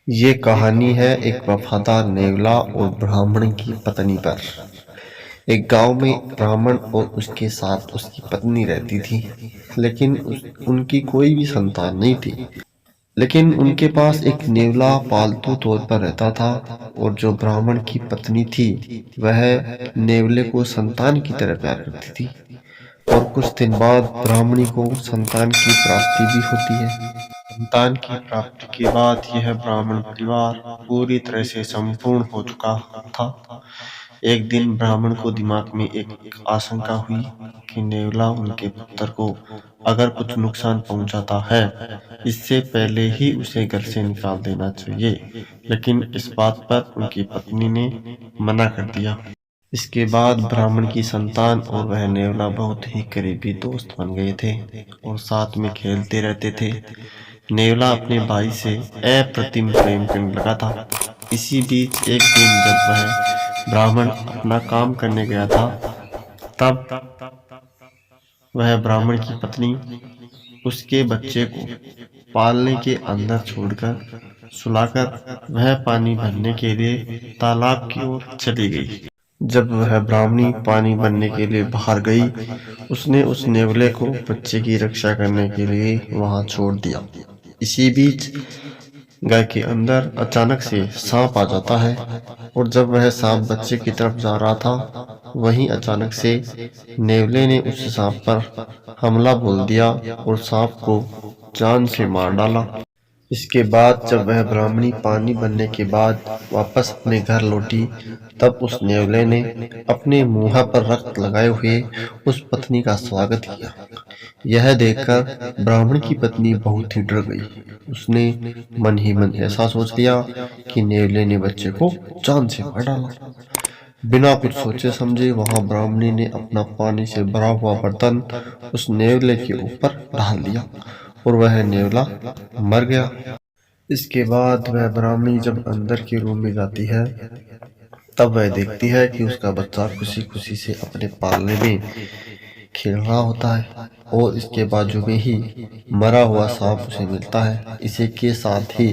ये कहानी है एक वफादार नेवला और ब्राह्मण की पत्नी पर। एक गांव में ब्राह्मण और उसके साथ उसकी पत्नी रहती थी, लेकिन उनकी कोई भी संतान नहीं थी। लेकिन उनके पास एक नेवला पालतू तौर पर रहता था, और जो ब्राह्मण की पत्नी थी वह नेवले को संतान की तरह प्यार करती थी। और कुछ दिन बाद ब्राह्मणी को संतान की प्राप्ति भी होती है। संतान की प्राप्ति के बाद यह ब्राह्मण परिवार पूरी तरह से संपूर्ण हो चुका था। एक दिन ब्राह्मण को दिमाग में एक आशंका हुई कि नेवला उनके पुत्र को अगर कुछ नुकसान पहुंचाता है, इससे पहले ही उसे घर से निकाल देना चाहिए। लेकिन इस बात पर उनकी पत्नी ने मना कर दिया। इसके बाद ब्राह्मण की संतान और वह नेवला बहुत ही करीबी दोस्त बन गए थे और साथ में खेलते रहते थे। नेवला अपने भाई से अप्रतिम प्रेम करने लगा था। इसी बीच एक दिन जब वह ब्राह्मण अपना काम करने गया था, तब वह ब्राह्मण की पत्नी उसके बच्चे को पालने के अंदर छोड़कर सुलाकर वह पानी भरने के लिए तालाब की ओर चली गई। जब वह ब्राह्मणी पानी भरने के लिए बाहर गई, उसने उस नेवले को बच्चे की रक्षा करने के लिए वहां छोड़ दिया। इसी बीच गाय के अंदर अचानक से सांप आ जाता है, और जब वह सांप बच्चे की तरफ जा रहा था, वहीं अचानक से नेवले ने उस सांप पर हमला बोल दिया और सांप को जान से मार डाला। इसके बाद जब वह ब्राह्मणी पानी भरने के बाद वापस अपने घर लौटी, तब उस नेवले ने अपने मुंह पर रक्त लगाए हुए उस पत्नी का स्वागत किया। यह देखकर ब्राह्मण की पत्नी बहुत ही डर गई। उसने मन ही मन ऐसा सोच लिया कि नेवले ने बच्चे को जान से मार डाला। बिना कुछ सोचे समझे वहां ब्राह्मणी ने अपना पानी से भरा हुआ बर्तन उस नेवले के ऊपर डाल दिया, और वह नेवला मर गया। इसके बाद वह ब्राह्मणी जब अंदर के रूम में जाती है, तब वह देखती है कि उसका बच्चा खुशी खुशी से अपने पालने में खेल रहा होता है, और इसके बाजू में ही मरा हुआ सांप उसे मिलता है। इसी के साथ ही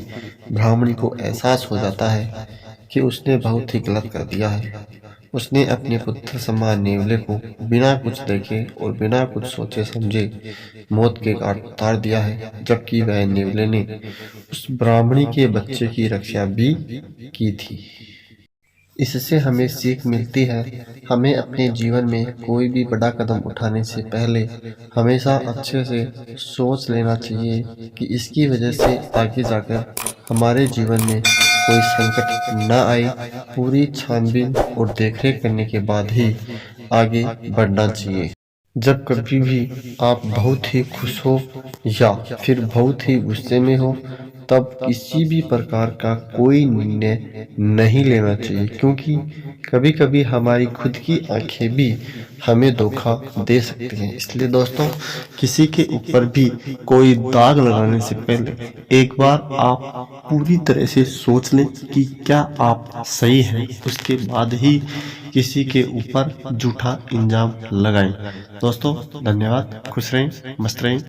ब्राह्मणी को एहसास हो जाता है कि उसने बहुत ही गलत कर दिया है। उसने अपने पुत्र समान नेवले को बिना कुछ देखे और बिना कुछ सोचे समझे मौत के घाट उतार दिया है, जबकि वह नेवले ने उस ब्राह्मणी के बच्चे की रक्षा भी की थी। इससे हमें सीख मिलती है, हमें अपने जीवन में कोई भी बड़ा कदम उठाने से पहले हमेशा अच्छे से सोच लेना चाहिए कि इसकी वजह से आगे जाकर हमारे जीवन में कोई संकट न आए। पूरी छानबीन और देखरेख करने के बाद ही आगे बढ़ना चाहिए। जब कभी भी आप बहुत ही खुश हो या फिर बहुत ही गुस्से में हो, तब किसी भी प्रकार का कोई निर्णय नहीं लेना चाहिए, क्योंकि कभी कभी हमारी खुद की आंखें भी हमें धोखा दे सकती हैं। इसलिए दोस्तों, किसी के ऊपर भी कोई दाग लगाने से पहले एक बार आप पूरी तरह से सोच लें कि क्या आप सही हैं, उसके बाद ही किसी के ऊपर झूठा इल्जाम लगाएं। दोस्तों धन्यवाद, खुश रहें, मस्त रहें।